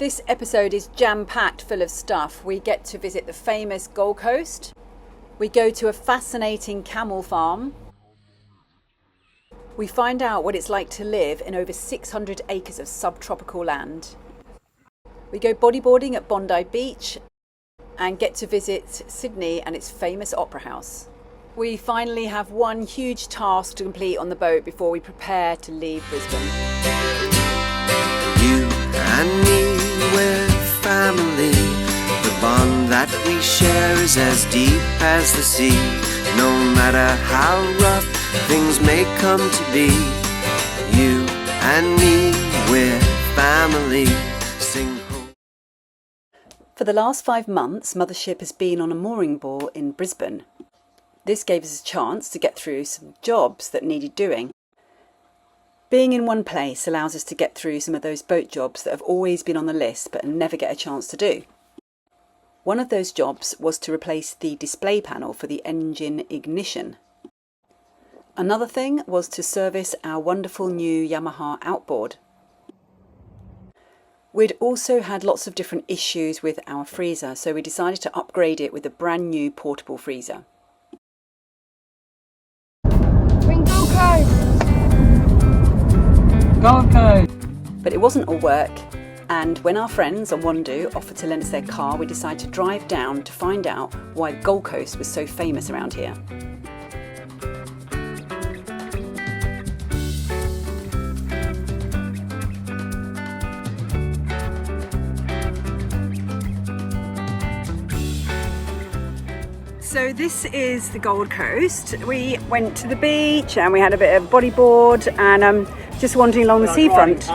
This episode is jam-packed full of stuff. We get to visit the famous Gold Coast. We go to a fascinating camel farm. We find out what it's like to live in over 600 acres of subtropical land. We go bodyboarding at Bondi Beach and get to visit Sydney and its famous opera house. We finally have one huge task to complete on the boat before we prepare to leave Brisbane. You and me, we're family. The bond that we share is as deep as the sea. No matter how rough things may come to be, you and me, we're family. Sing home. For the last 5 months, Mothership has been on a mooring ball in Brisbane. This gave us a chance to get through some jobs that needed doing. Being in one place allows us to get through some of those boat jobs that have always been on the list but never get a chance to do. One of those jobs was to replace the display panel for the engine ignition. Another thing was to service our wonderful new Yamaha outboard. We'd also had lots of different issues with our freezer, so we decided to upgrade it with a brand new portable freezer. Gold Coast! But it wasn't all work, and when our friends on Wandu offered to lend us their car, we decided to drive down to find out why Gold Coast was so famous around here. So this is the Gold Coast. We went to the beach and we had a bit of bodyboard and just wandering along the seafront.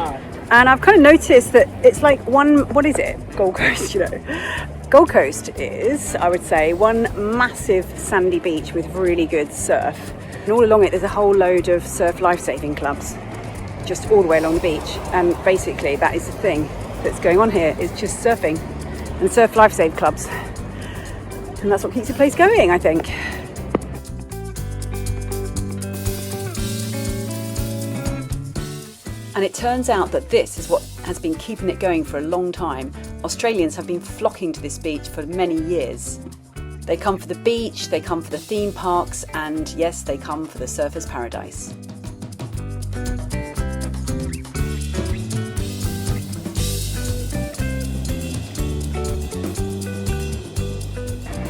And I've kind of noticed that it's like what is it? Gold Coast, you know. Gold Coast is, I would say, one massive sandy beach with really good surf. And all along it there's a whole load of surf lifesaving clubs, just all the way along the beach. And basically that is the thing that's going on here, is just surfing and surf lifesave clubs. And that's what keeps the place going, I think. And it turns out that this is what has been keeping it going for a long time. Australians have been flocking to this beach for many years. They come for the beach, they come for the theme parks, and yes, they come for the surfer's paradise.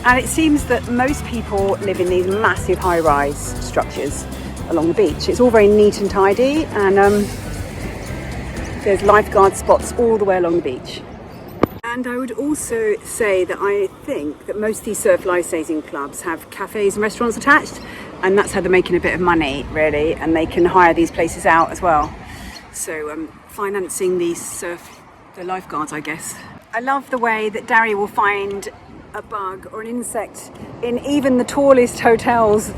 And it seems that most people live in these massive high-rise structures along the beach. It's all very neat and tidy, and there's lifeguard spots all the way along the beach. And I would also say that I think that most of these surf lifesaving clubs have cafes and restaurants attached, and that's how they're making a bit of money, really, and they can hire these places out as well. So financing the lifeguards, I guess. I love the way that Darry will find a bug or an insect in even the tallest hotels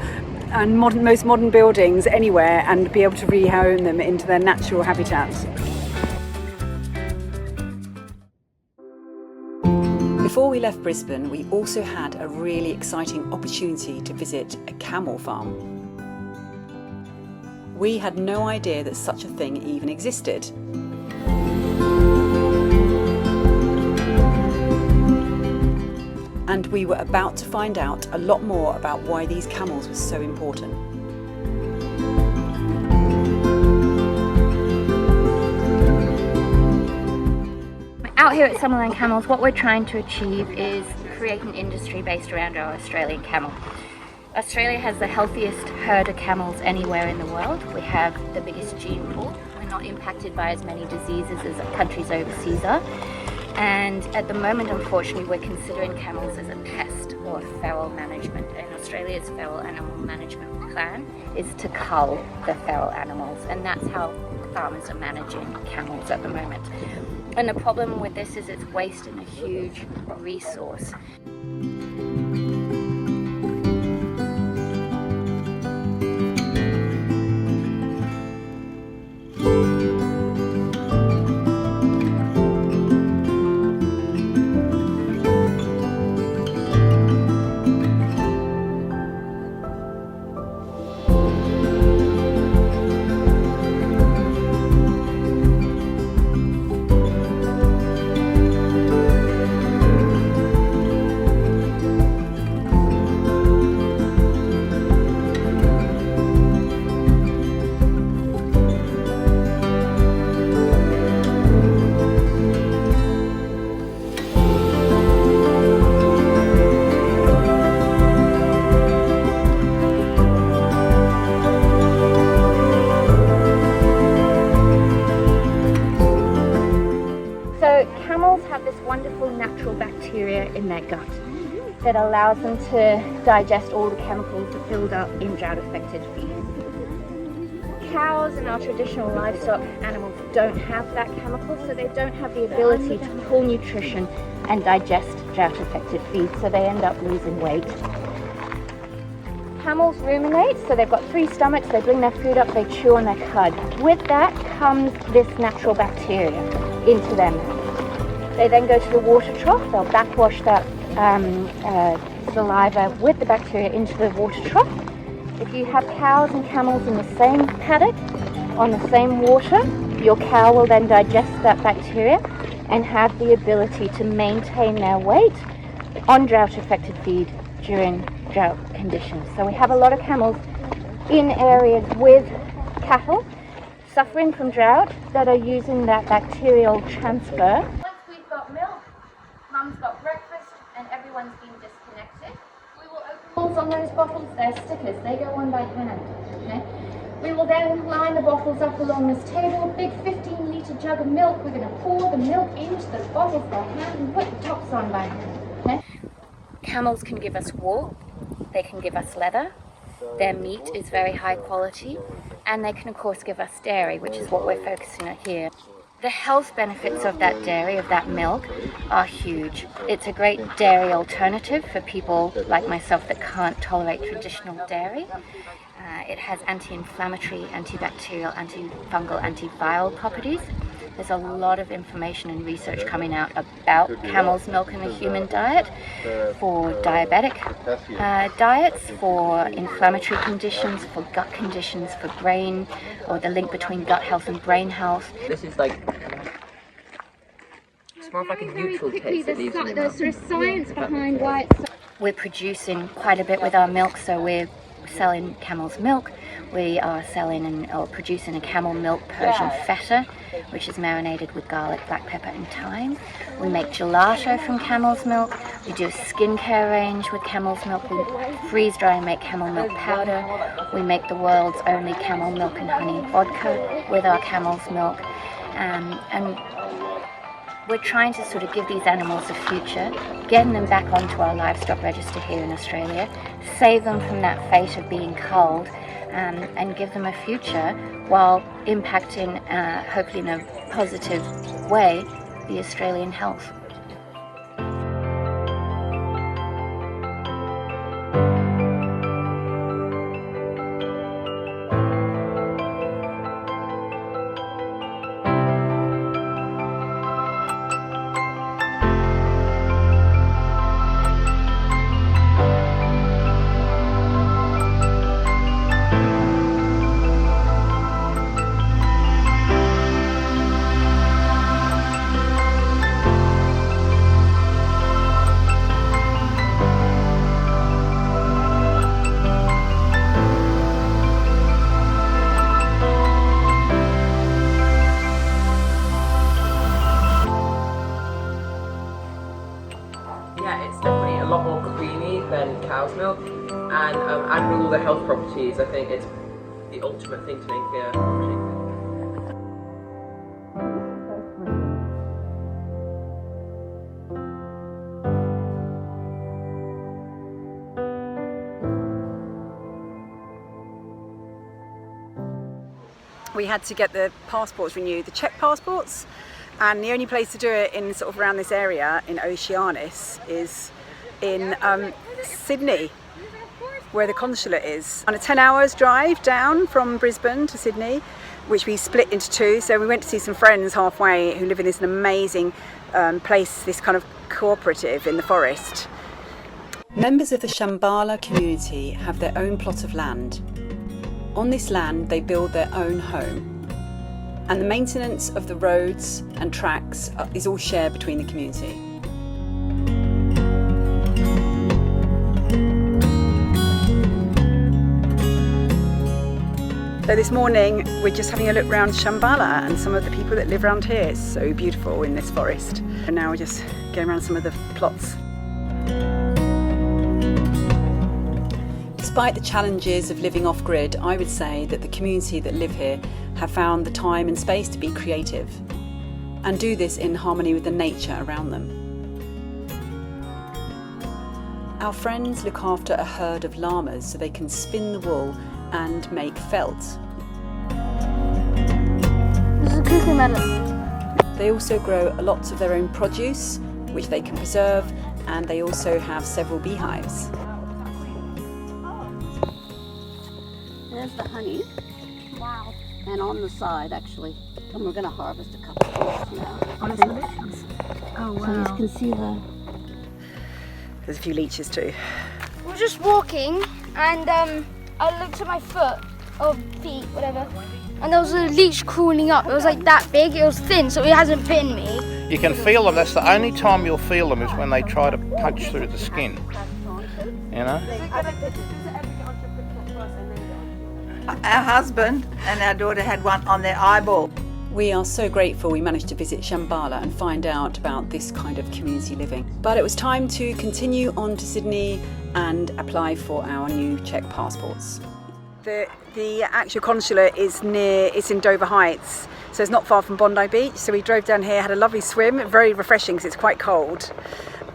and most modern buildings anywhere and be able to rehome them into their natural habitat. Before we left Brisbane, we also had a really exciting opportunity to visit a camel farm. We had no idea that such a thing even existed. And we were about to find out a lot more about why these camels were so important. Out here at Summerland Camels, what we're trying to achieve is create an industry based around our Australian camel. Australia has the healthiest herd of camels anywhere in the world. We have the biggest gene pool. We're not impacted by as many diseases as countries overseas are. And at the moment, unfortunately, we're considering camels as a pest or feral management. And Australia's feral animal management plan is to cull the feral animals. And that's how farmers are managing camels at the moment. And the problem with this is it's wasting a huge resource. So camels have this wonderful natural bacteria in their gut that allows them to digest all the chemicals that build up in drought-affected feed. Cows and our traditional livestock animals don't have that chemical, so they don't have the ability to pull nutrition and digest drought-affected feed, so they end up losing weight. Camels ruminate, so they've got 3 stomachs, they bring their food up, they chew on their cud. With that comes this natural bacteria into them. They then go to the water trough, they'll backwash that saliva with the bacteria into the water trough. If you have cows and camels in the same paddock, on the same water, your cow will then digest that bacteria and have the ability to maintain their weight on drought-affected feed during drought conditions. So we have a lot of camels in areas with cattle suffering from drought that are using that bacterial transfer. Once we've got milk, mum's got breakfast, and everyone's been disconnected, we will open holes on those bottles. They're stickers, they go on by hand. Okay? We will then line the bottles up along this table, big 15-litre jug of milk. We're going to pour the milk into the bottles by hand and put the tops on by hand. Okay? Camels can give us wool, they can give us leather, their meat is very high quality, and they can of course give us dairy, which is what we're focusing on here. The health benefits of that dairy, of that milk, are huge. It's a great dairy alternative for people like myself that can't tolerate traditional dairy. It has anti-inflammatory, antibacterial, antifungal, antiviral properties. There's a lot of information and research coming out about camel's milk in the human diet, for diabetic diets, for inflammatory conditions, for gut conditions, for brain, or the link between gut health and brain health. This is like, it's more of like a neutral taste that leaves in your mouth. There's sort of science behind why it's... We're producing quite a bit with our milk, so we're selling camel's milk. We are selling or producing a camel milk Persian feta, which is marinated with garlic, black pepper and thyme. We make gelato from camel's milk. We do a skincare range with camel's milk. We freeze dry and make camel milk powder. We make the world's only camel milk and honey vodka with our camel's milk. And we're trying to sort of give these animals a future, getting them back onto our livestock register here in Australia, save them from that fate of being culled, and give them a future while impacting, hopefully in a positive way, the Australian health. It's definitely a lot more creamy than cow's milk, and with all the health properties, I think it's the ultimate thing to make a milkshake. We had to get the passports renewed, the Czech passports, and the only place to do it in sort of around this area in Oceanus is in Sydney, where the consulate is. On a 10 hours drive down from Brisbane to Sydney, which we split into 2. So we went to see some friends halfway who live in this amazing place, this kind of cooperative in the forest. Members of the Shambala community have their own plot of land. On this land they build their own home, and the maintenance of the roads and tracks is all shared between the community. So this morning we're just having a look around Shambala and some of the people that live around here. It's so beautiful in this forest. And now we're just going around some of the plots. Despite the challenges of living off-grid, I would say that the community that live here have found the time and space to be creative. and do this in harmony with the nature around them. Our friends look after a herd of llamas so they can spin the wool and make felt. This is a cuckoo melon. They also grow lots of their own produce, which they can preserve, and they also have several beehives. There's the honey. Wow. And on the side, actually. And we're going to harvest a couple of these now. Oh, there's the leeches. Oh, wow. So you can see the... There's a few leeches too. We were just walking and I looked at my foot, or feet, whatever, and there was a leech crawling up. It was like that big, it was thin, so it hasn't bitten me. You can feel them. That's the only time you'll feel them is when they try to punch through the skin. You know? Our husband and our daughter had one on their eyeball. We are so grateful we managed to visit Shambala and find out about this kind of community living. But it was time to continue on to Sydney and apply for our new Czech passports. The actual consulate is it's in Dover Heights, so it's not far from Bondi Beach. So we drove down here, had a lovely swim, very refreshing because it's quite cold,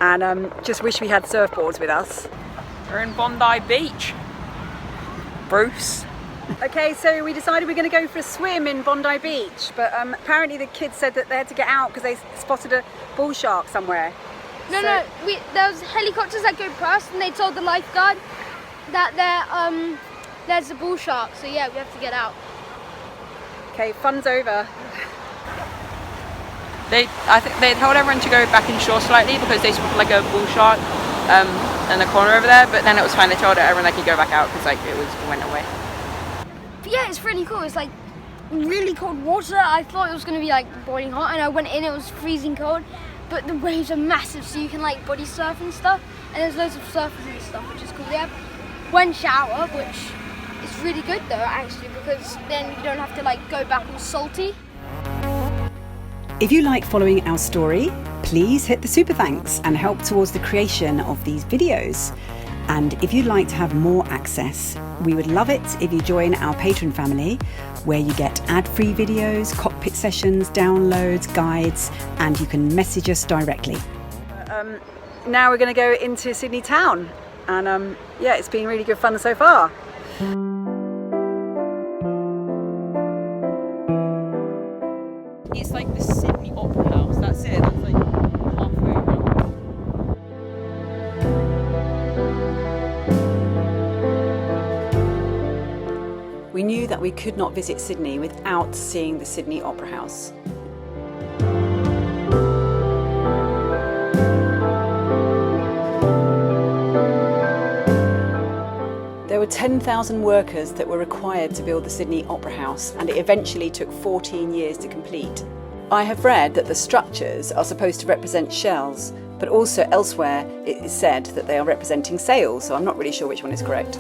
and just wish we had surfboards with us. We're in Bondi Beach. Bruce. Okay, so we decided we're going to go for a swim in Bondi Beach, but apparently the kids said that they had to get out because they spotted a bull shark somewhere. No, there was helicopters that go past and they told the lifeguard that there's a bull shark, so yeah, we have to get out. Okay, fun's over. I think they told everyone to go back inshore slightly because they spotted like a bull shark in the corner over there, but then it was fine. They told everyone they could go back out because it went away. But yeah, it's really cool. It's like really cold water. I thought it was going to be like boiling hot, and I went in, it was freezing cold, but the waves are massive, so you can like body surf and stuff, and there's loads of surfers and stuff, which is cool. They have one shower, which is really good though, actually, because then you don't have to like go back all salty. If you like following our story, please hit the super thanks and help towards the creation of these videos. And if you'd like to have more access, we would love it if you join our Patreon family, where you get ad-free videos, cockpit sessions, downloads, guides, and you can message us directly. Now we're going to go into Sydney town, and yeah, it's been really good fun so far. It's like the Sydney Opera House. That's it. That's like halfway around. We knew that we could not visit Sydney without seeing the Sydney Opera House. There were 10,000 workers that were required to build the Sydney Opera House, and it eventually took 14 years to complete. I have read that the structures are supposed to represent shells, but also elsewhere it is said that they are representing sails, so I'm not really sure which one is correct.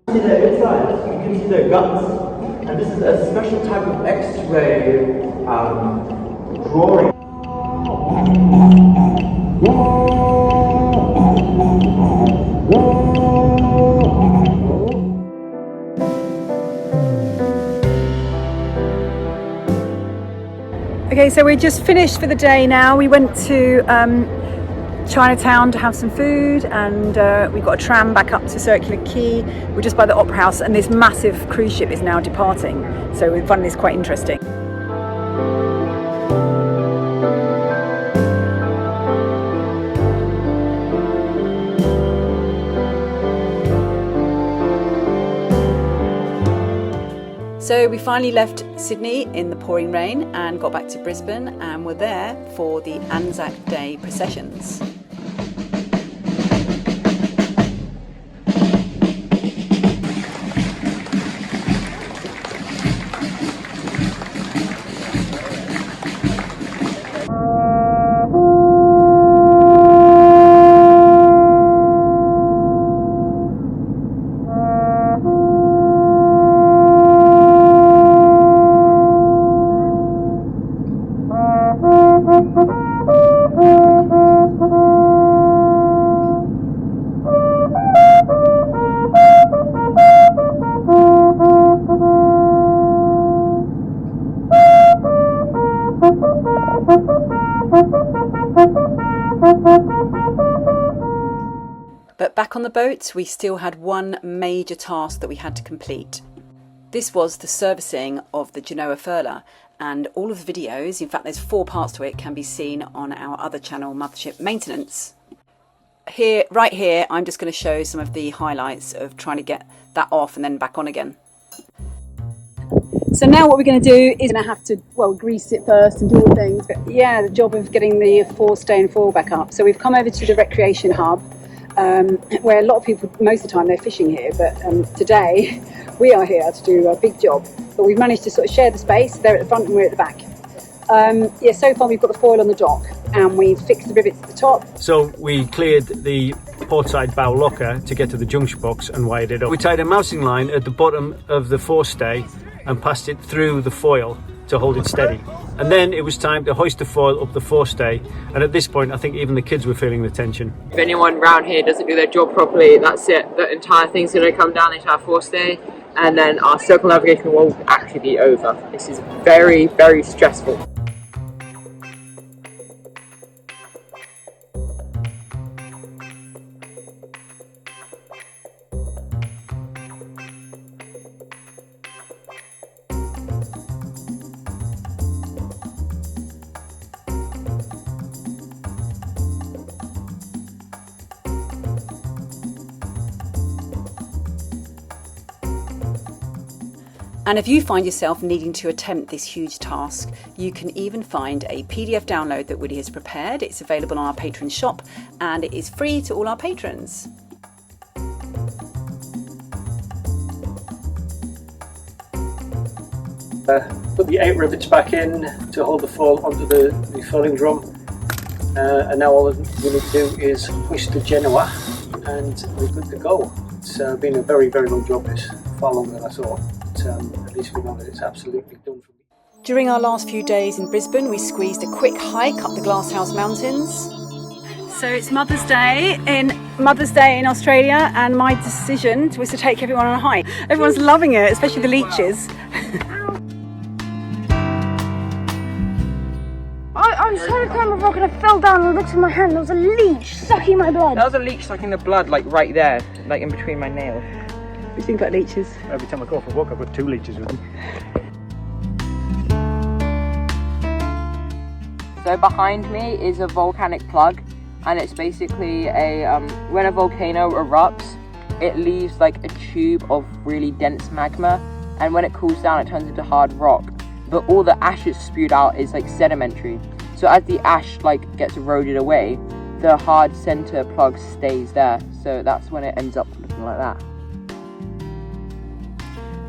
See their insides, you can see their guts, and this is a special type of X-ray drawing. Okay, so we're just finished for the day now. We went to Chinatown to have some food, and we got a tram back up to Circular Quay. We're just by the Opera House, and this massive cruise ship is now departing, so we found this quite interesting. So we finally left Sydney in the pouring rain and got back to Brisbane, and we're there for the Anzac Day processions. Back on the boat, we still had one major task that we had to complete. This was the servicing of the Genoa furler, and all of the videos, in fact there's 4 parts to it, can be seen on our other channel, Mothership Maintenance. Right here, I'm just going to show some of the highlights of trying to get that off and then back on again. So now what we're going to do is going to have to, well, grease it first and do all things, but yeah, the job of getting the forestay and foil back up. So we've come over to the recreation hub, where a lot of people, most of the time they're fishing here, but today we are here to do a big job. But we've managed to sort of share the space. They're at the front and we're at the back. Yeah, so far we've got the foil on the dock and we've fixed the rivets at the top. So we cleared the portside bow locker to get to the junction box and wired it up. We tied a mousing line at the bottom of the forestay and passed it through the foil to hold it steady. And then it was time to hoist the foil up the forestay, and at this point I think even the kids were feeling the tension. If anyone around here doesn't do their job properly, that's it. The entire thing's going to come down into our forestay, and then our circle navigation will actually be over. This is very, very stressful. And if you find yourself needing to attempt this huge task, you can even find a PDF download that Woody has prepared. It's available on our Patreon shop and it is free to all our patrons. Put the 8 rivets back in to hold the foil onto the foiling drum, and now all we need to do is hoist the genoa and we're good to go. It's been a very, very long job, this, far longer than I thought. At least we know that it's absolutely done for me. During our last few days in Brisbane, we squeezed a quick hike up the Glasshouse Mountains. So it's Mother's Day in Australia, and my decision was to take everyone on a hike. Everyone's loving it, especially the leeches. I was trying to climb a rock and I fell down and looked at my hand. There was a leech sucking my blood. That was a leech sucking the blood, like right there, like in between my nails. We think about leeches. Every time I go for a walk, I've got 2 leeches with me. So behind me is a volcanic plug, and it's basically a when a volcano erupts, it leaves like a tube of really dense magma, and when it cools down it turns into hard rock, but all the ash it's spewed out is like sedimentary. So as the ash like gets eroded away, the hard center plug stays there, so that's when it ends up looking like that.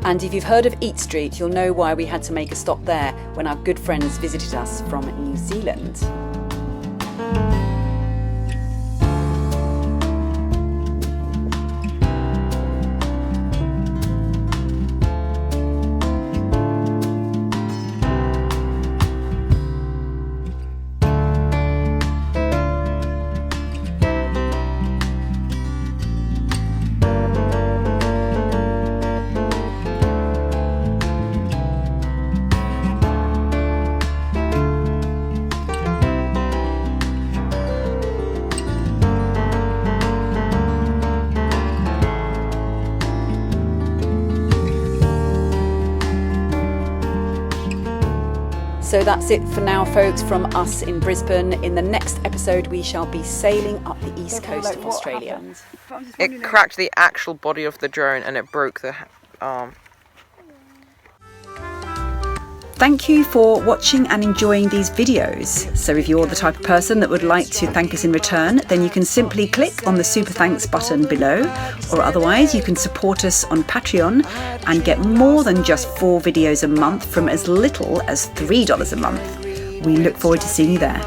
And if you've heard of Eat Street, you'll know why we had to make a stop there when our good friends visited us from New Zealand. So that's it for now, folks, from us in Brisbane. In the next episode, we shall be sailing up the east coast of Australia. It cracked the actual body of the drone and it broke the arm. Thank you for watching and enjoying these videos. So if you're the type of person that would like to thank us in return, then you can simply click on the super thanks button below, or otherwise you can support us on Patreon and get more than just 4 videos a month from as little as $3 a month. We look forward to seeing you there.